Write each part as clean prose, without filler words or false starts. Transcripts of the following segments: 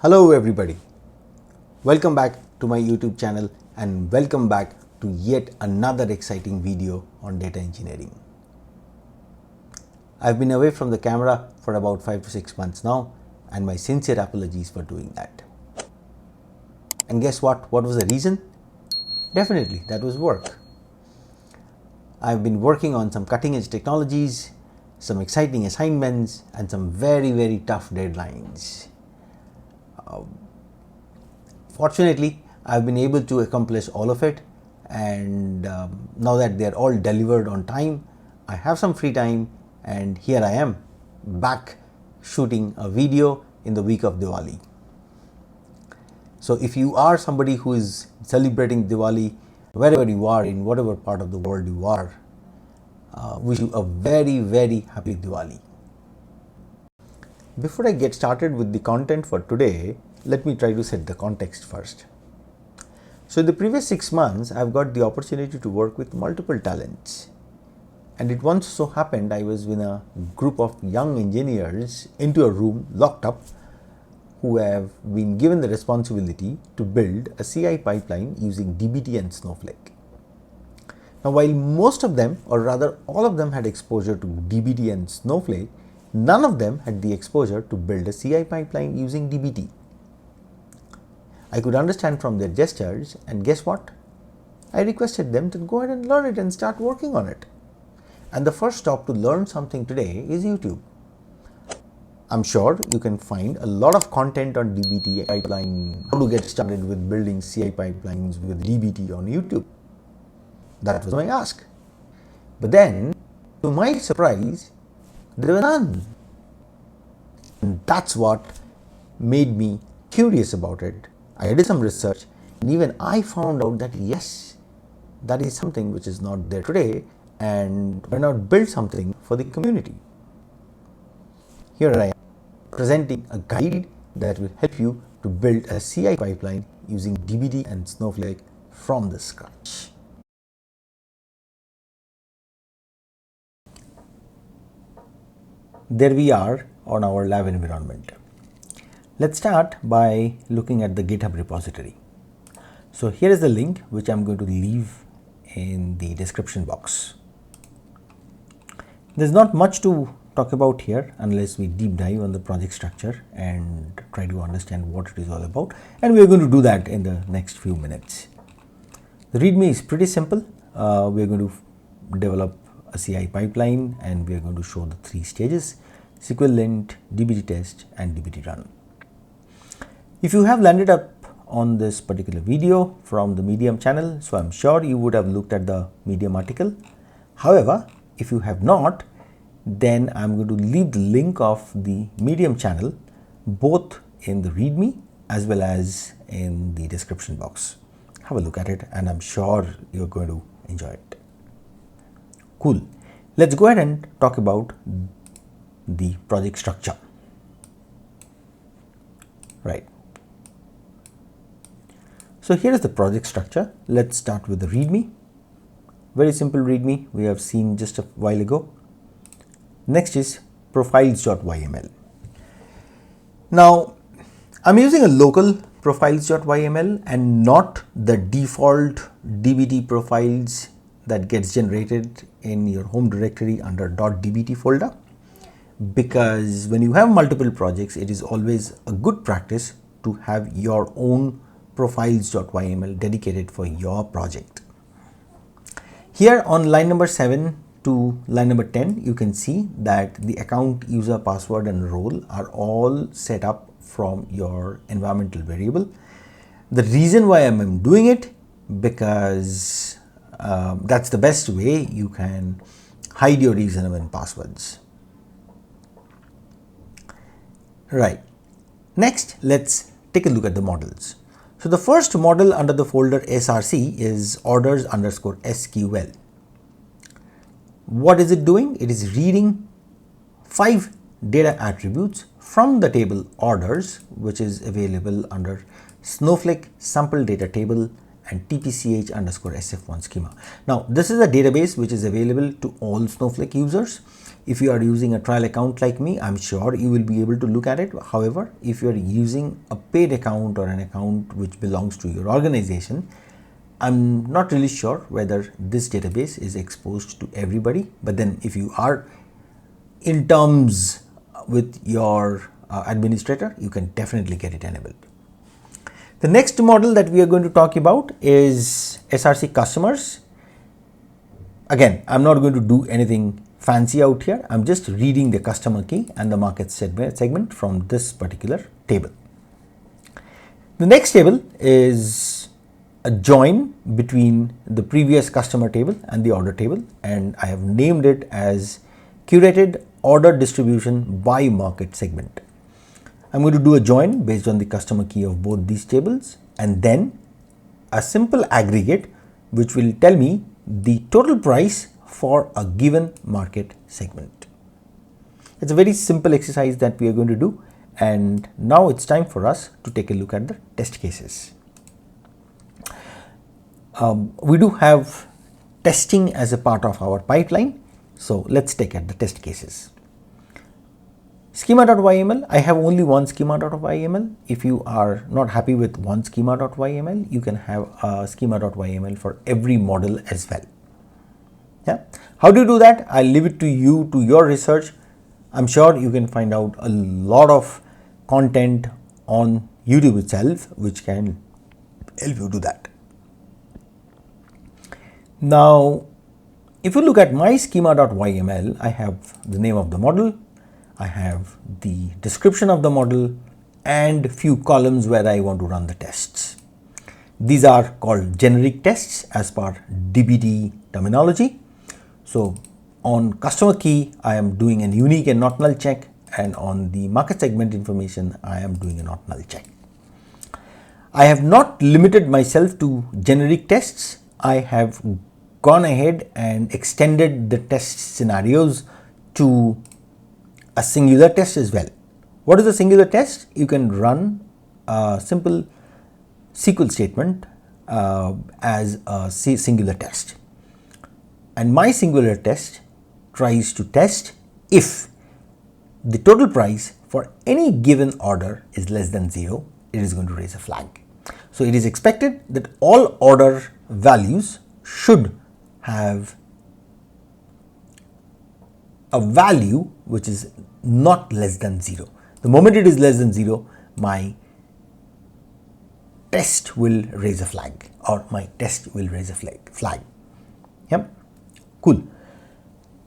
Hello everybody, welcome back to my YouTube channel and welcome back to yet another exciting video on data engineering. I've been away from the camera for about 5 to 6 months now, and my sincere apologies for doing that. And guess what? What was the reason? Definitely, that was work. I've been working on some cutting edge technologies, some exciting assignments, and some very tough deadlines. Fortunately, I've been able to accomplish all of it, and now that they're all delivered on time, I have some free time, and here I am back shooting a video in the week of Diwali. So if you are somebody who is celebrating Diwali wherever you are, in whatever part of the world you are, wish you a very happy Diwali. Before I get started with the content for today, let me try to set the context first. So in the previous 6 months, I've got the opportunity to work with multiple talents. And it once so happened I was with a group of young engineers into a room locked up who have been given the responsibility to build a CI pipeline using DBT and Snowflake. Now, while most of them, or rather all of them, had exposure to DBT and Snowflake, none of them had the exposure to build a CI pipeline using DBT. I could understand from their gestures, and guess what? I requested them to go ahead and learn it and start working on it. And the first stop to learn something today is YouTube. I'm sure you can find a lot of content on DBT pipeline, how to get started with building CI pipelines with DBT on YouTube. That was my ask. But then, to my surprise, there were none. And that's what made me curious about it. I did some research, and even I found out that yes, that is something which is not there today, and why not build something for the community? Here I am presenting a guide that will help you to build a CI pipeline using DBT and Snowflake from the scratch. There we are on our lab environment. Let's start by looking at the GitHub repository. So here is the link which I'm going to leave in the description box. There's not much to talk about here unless we deep dive on the project structure and try to understand what it is all about, and we're going to do that in the next few minutes. The README is pretty simple. We're going to develop a CI pipeline, and we're going to show the 3 stages: SQL lint, DBT test, and DBT run. If you have landed up on this particular video from the Medium channel, so I'm sure you would have looked at the Medium article. However, if you have not, then I'm going to leave the link of the Medium channel both in the README as well as in the description box. Have a look at it, and I'm sure you're going to enjoy it. Cool. Let's go ahead and talk about the project structure. Right. So here is the project structure. Let's start with the README. Very simple README we have seen just a while ago. Next is profiles.yml. Now, I'm using a local profiles.yml and not the default DBT profiles that gets generated in your home directory under .dbt folder, because when you have multiple projects, it is always a good practice to have your own profiles.yml dedicated for your project. Here on line number 7 to line number 10, you can see that the account, user, password, and role are all set up from your environmental variable. The reason why I'm doing it, because that's the best way you can hide your username and passwords. Right. Next, let's take a look at the models. So the first model under the folder src is orders_SQL. What is it doing? It is reading 5 data attributes from the table orders, which is available under Snowflake sample data table and tpch_sf1 schema. Now, this is a database which is available to all Snowflake users. If you are using a trial account like me, I'm sure you will be able to look at it. However, if you are using a paid account or an account which belongs to your organization, I'm not really sure whether this database is exposed to everybody. But then if you are in terms with your administrator, you can definitely get it enabled. The next model that we are going to talk about is SRC customers. Again, I'm not going to do anything fancy out here. I'm just reading the customer key and the market segment from this particular table. The next table is a join between the previous customer table and the order table, and I have named it as curated order distribution by market segment. I'm going to do a join based on the customer key of both these tables, and then a simple aggregate which will tell me the total price for a given market segment. It's a very simple exercise that we are going to do, and now it's time for us to take a look at the test cases. We do have testing as a part of our pipeline, so let's take at the test cases. Schema.yml, I have only one schema.yml. If you are not happy with one schema.yml, you can have a schema.yml for every model as well. Yeah. How do you do that? I'll leave it to you, to your research. I'm sure you can find out a lot of content on YouTube itself which can help you do that. Now, if you look at my schema.yml, I have the name of the model, I have the description of the model, and few columns where I want to run the tests. These are called generic tests as per DBT terminology. So on customer key, I am doing a unique and not null check, and on the market segment information, I am doing a not null check. I have not limited myself to generic tests. I have gone ahead and extended the test scenarios to a singular test as well. What is a singular test? You can run a simple SQL statement as a singular test. And my singular test tries to test if the total price for any given order is less than 0, it is going to raise a flag. So it is expected that all order values should have a value which is not less than 0. The moment it is less than 0, my test will raise a flag, or my test will raise a flag. Yep. Cool.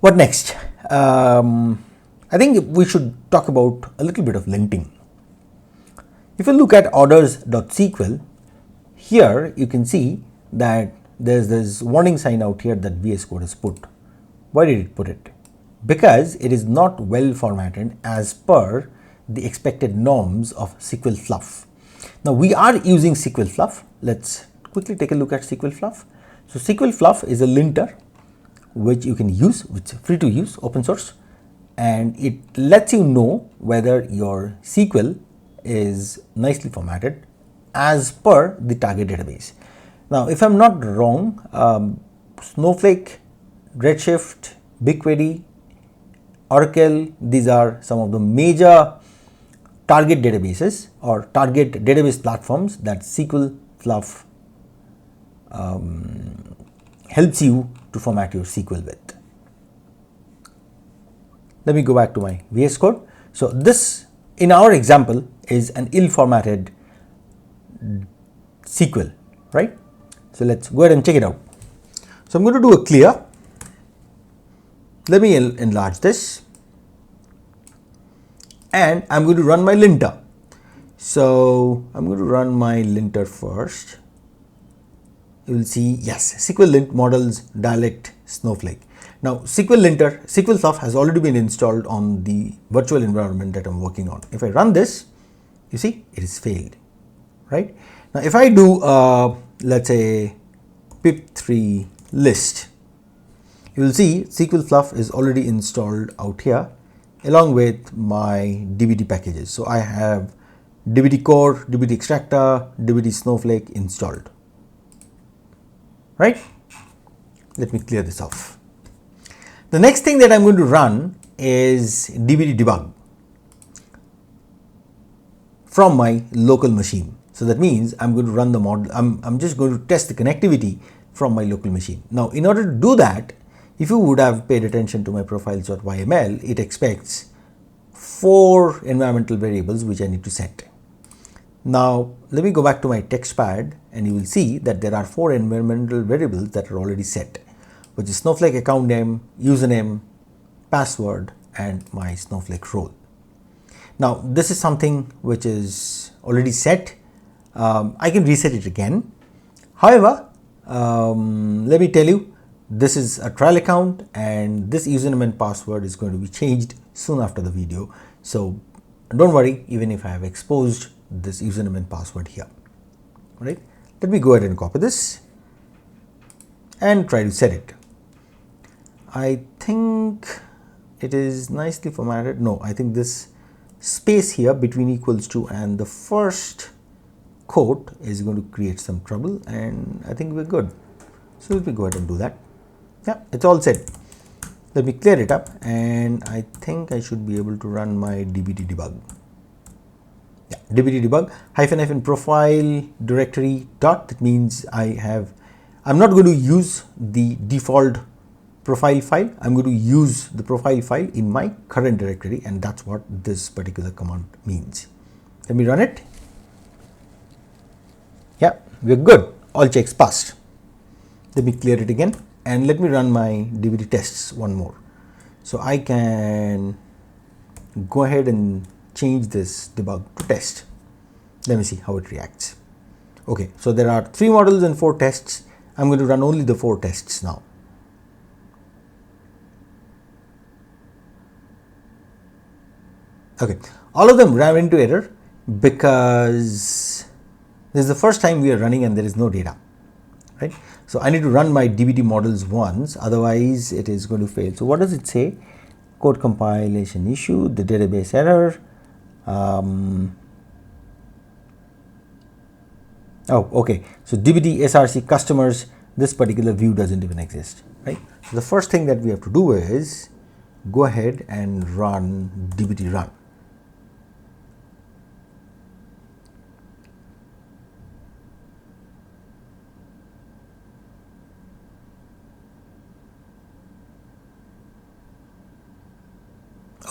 What next? I think we should talk about a little bit of linting. If you look at orders.sql, here you can see that there's this warning sign out here that VS Code has put. Why did it put it? Because it is not well formatted as per the expected norms of SQL Fluff. Now we are using SQL Fluff. Let's quickly take a look at SQL Fluff. So SQL Fluff is a linter which you can use, which is free to use, open source, and it lets you know whether your SQL is nicely formatted as per the target database. Now if I'm not wrong, Snowflake, Redshift, BigQuery, Oracle, these are some of the major target databases or target database platforms that SQL Fluff helps you to format your SQL with. Let me go back to my VS Code. So this, in our example, is an ill-formatted SQL, right? So let's go ahead and check it out. So I'm going to do a clear. Let me enlarge this, and I'm going to run my linter. So I'm going to run my linter first. You will see, yes, SQL lint models, dialect, Snowflake. Now SQL linter, SQL Fluff has already been installed on the virtual environment that I'm working on. If I run this, you see it is failed, right? Now if I do let's say pip3 list, you will see SQL Fluff is already installed out here along with my DBT packages. So I have DBT core, DBT extractor, DBT Snowflake installed, right? Let me clear this off. The next thing that I'm going to run is DBT debug from my local machine. So that means I'm going to run the model, I'm just going to test the connectivity from my local machine. Now, in order to do that, if you would have paid attention to my profiles.yml, it expects 4 environmental variables which I need to set. Now, let me go back to my text pad and you will see that there are 4 environmental variables that are already set, which is Snowflake account name, username, password, and my Snowflake role. Now, this is something which is already set. I can reset it again. However, let me tell you, this is a trial account and this username and password is going to be changed soon after the video. So don't worry, even if I have exposed this username and password here. All right, let me go ahead and copy this and try to set it. I think it is nicely formatted. No, I think this space here between equals to and the first quote is going to create some trouble, and I think we're good. So let me go ahead and do that. Yeah, it's all set. Let me clear it up and I think I should be able to run my DBT debug. Yeah, DBT debug -- profile directory dot. That means I'm not going to use the default profile file. I'm going to use the profile file in my current directory, and that's what this particular command means. Let me run it. Yeah, we're good. All checks passed. Let me clear it again and let me run my DBT tests one more. So I can go ahead and change this debug to test. Let me see how it reacts. Okay, so there are 3 models and 4 tests. I'm going to run only the 4 tests now. Okay, all of them ran into error because this is the first time we are running and there is no data, right? So I need to run my DBT models once, otherwise it is going to fail. So what does it say? Code compilation issue, the database error. Oh, okay. So DBT SRC customers, this particular view doesn't even exist, right? So the first thing that we have to do is go ahead and run DBT run.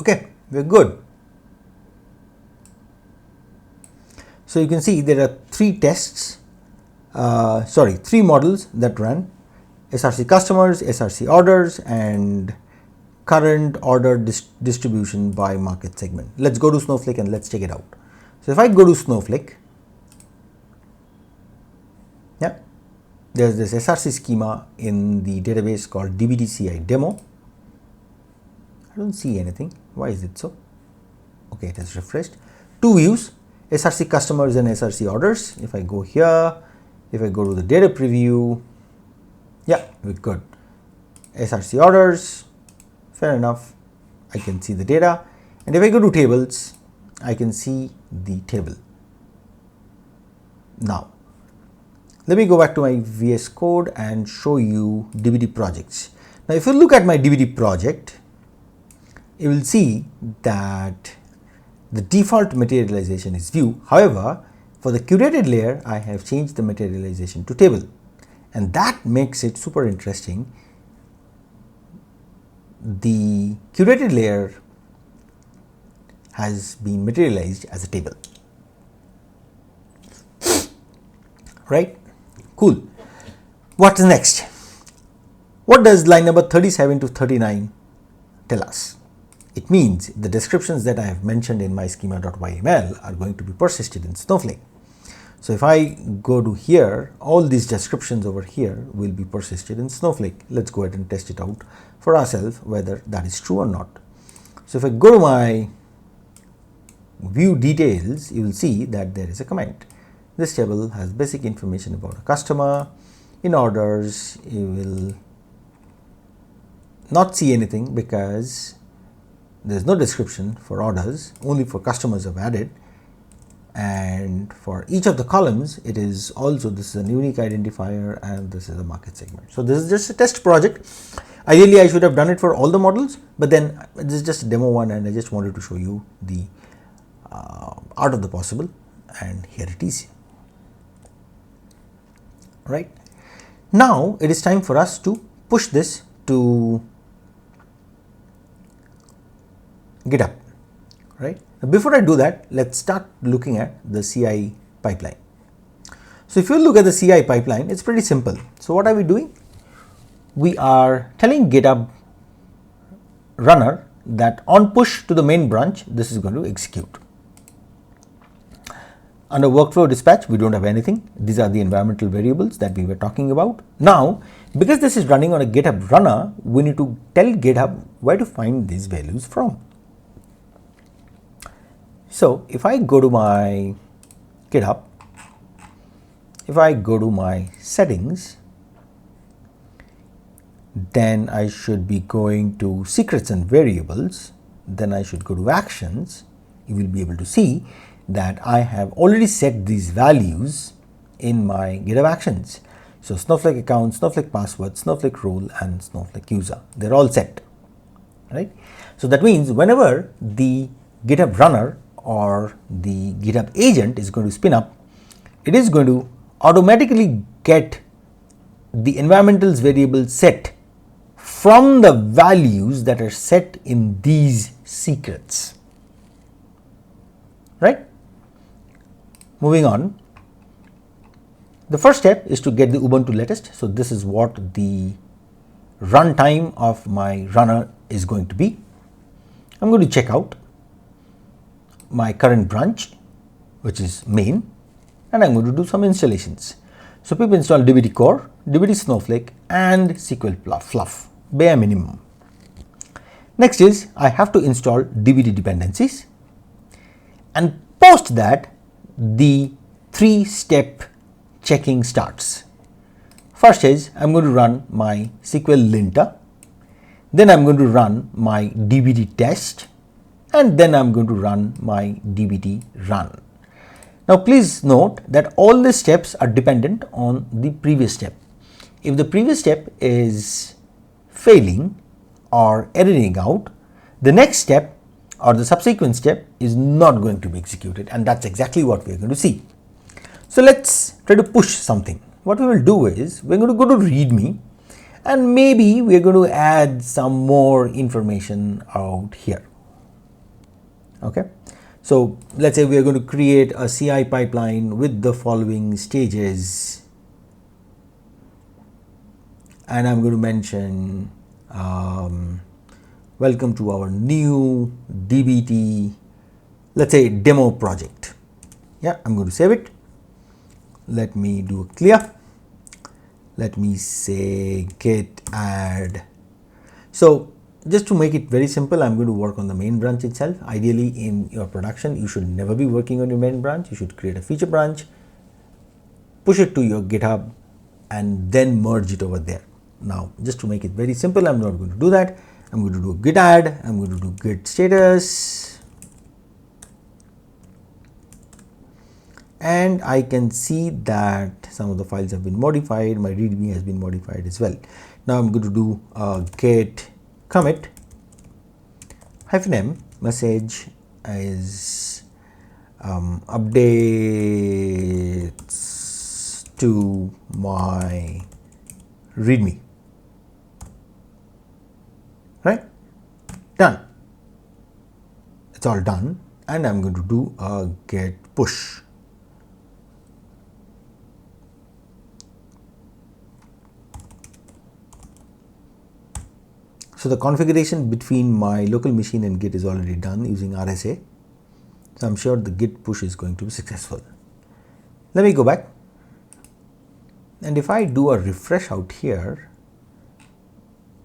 Okay, we're good. So you can see there are 3 tests, 3 models that run: SRC customers, SRC orders, and current order distribution by market segment. Let's go to Snowflake and let's check it out. So if I go to Snowflake, yeah, there's this SRC schema in the database called DBT-CI demo. I don't see anything. Why is it so? Okay, it has refreshed. 2 views, SRC customers and SRC orders. If I go here, if I go to the data preview, yeah, we're good. SRC orders, fair enough. I can see the data. And if I go to tables, I can see the table. Now, let me go back to my VS Code and show you DBT projects. Now, if you look at my DBT project, you will see that the default materialization is view. However, for the curated layer, I have changed the materialization to table, and that makes it super interesting. The curated layer has been materialized as a table, right? Cool. What's next? What does line number 37 to 39 tell us? It means the descriptions that I have mentioned in my schema.yml are going to be persisted in Snowflake. So if I go to here, all these descriptions over here will be persisted in Snowflake. Let's go ahead and test it out for ourselves whether that is true or not. So if I go to my view details, you will see that there is a comment. This table has basic information about a customer. In orders, you will not see anything because there is no description for orders, only for customers I've added. And for each of the columns, it is also, this is a unique identifier and this is a market segment. So this is just a test project. Ideally, I should have done it for all the models, but then this is just a demo one and I just wanted to show you the art of the possible, and here it is. Right. Now it is time for us to push this to GitHub. Right. Before I do that, let's start looking at the CI pipeline. So if you look at the CI pipeline, it's pretty simple. So what are we doing? We are telling GitHub runner that on push to the main branch, this is going to execute. Under workflow dispatch, we don't have anything. These are the environmental variables that we were talking about. Now, because this is running on a GitHub runner, we need to tell GitHub where to find these values from. So if I go to my GitHub, if I go to my settings, then I should be going to secrets and variables. Then I should go to actions. You will be able to see that I have already set these values in my GitHub actions. So Snowflake account, Snowflake password, Snowflake role, and Snowflake user. They're all set, right? So that means whenever the GitHub runner or the GitHub agent is going to spin up, it is going to automatically get the environmentals variable set from the values that are set in these secrets, right? Moving on, the first step is to get the Ubuntu latest. So this is what the runtime of my runner is going to be. I'm going to check out my current branch, which is main, and I'm going to do some installations. So pip install DBT core, DBT Snowflake, and SQL Fluff, bare minimum. Next is I have to install DBT dependencies, and post that the 3-step checking starts. First is I'm going to run my SQL linter, then I'm going to run my DBT test, and then I'm going to run my DBT run. Now please note that all the steps are dependent on the previous step. If the previous step is failing or erroring out, the next step or the subsequent step is not going to be executed, and that's exactly what we're going to see. So let's try to push something. What we will do is we're going to go to README, and maybe we're going to add some more information out here. Okay. So let's say we are going to create a CI pipeline with the following stages, and I'm going to mention welcome to our new DBT, let's say demo project. Yeah, I'm going to save it. Let me do a clear. Let me say git add. So just to make it very simple, I'm going to work on the main branch itself. Ideally, in your production, you should never be working on your main branch. You should create a feature branch, push it to your GitHub, and then merge it over there. Now, just to make it very simple, I'm not going to do that. I'm going to do git add. I'm going to do git status. And I can see that some of the files have been modified. My README has been modified as well. Now I'm going to do git commit -m message is updates to my README. Right? Done. It's all done, and I'm going to do a git push. So the configuration between my local machine and Git is already done using RSA. So I'm sure the Git push is going to be successful. Let me go back. And if I do a refresh out here,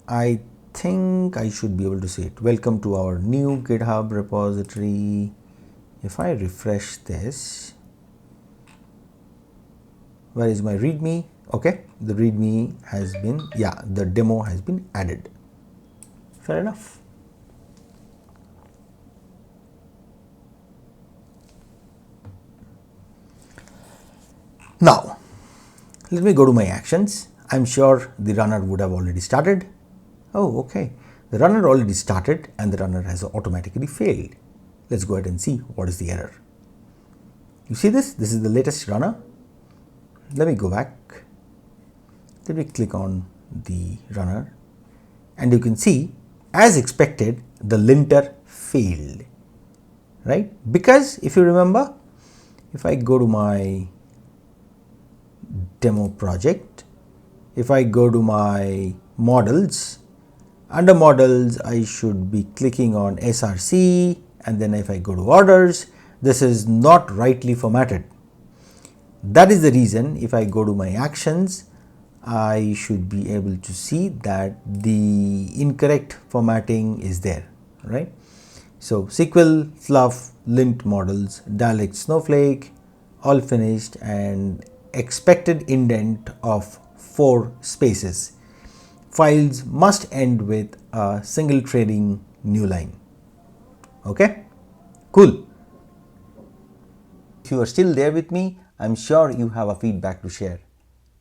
I think I should be able to see it. Welcome to our new GitHub repository. If I refresh this, where is my README? Okay, the README has been, yeah, the demo has been added. Fair enough. Now, let me go to my actions. I'm sure the runner would have already started. Oh, okay. The runner already started and the runner has automatically failed. Let's go ahead and see what is the error. You see this? This is the latest runner. Let me go back. Let me click on the runner and you can see, as expected, the linter failed, right? Because if you remember, if I go to my demo project, if I go to my models, under models I should be clicking on SRC, and then if I go to orders, this is not rightly formatted. That is the reason if I go to my actions, I should be able to see that the incorrect formatting is there, right? So SQL, fluff, lint models, dialect snowflake, all finished, and expected indent of 4 spaces. Files must end with a single trading new line. Okay, cool. If you are still there with me, I'm sure you have a feedback to share.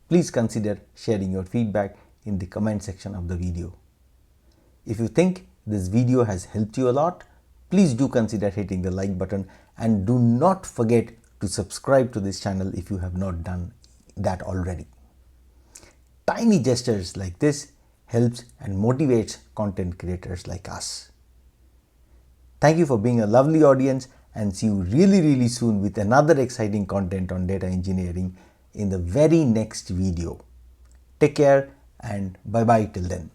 Please consider sharing your feedback in the comment section of the video. If you think this video has helped you a lot, please do consider hitting the like button and do not forget to subscribe to this channel if you have not done that already. Tiny gestures like this helps and motivates content creators like us. Thank you for being a lovely audience, and see you really soon with another exciting content on data engineering in the very next video. Take care and bye bye till then.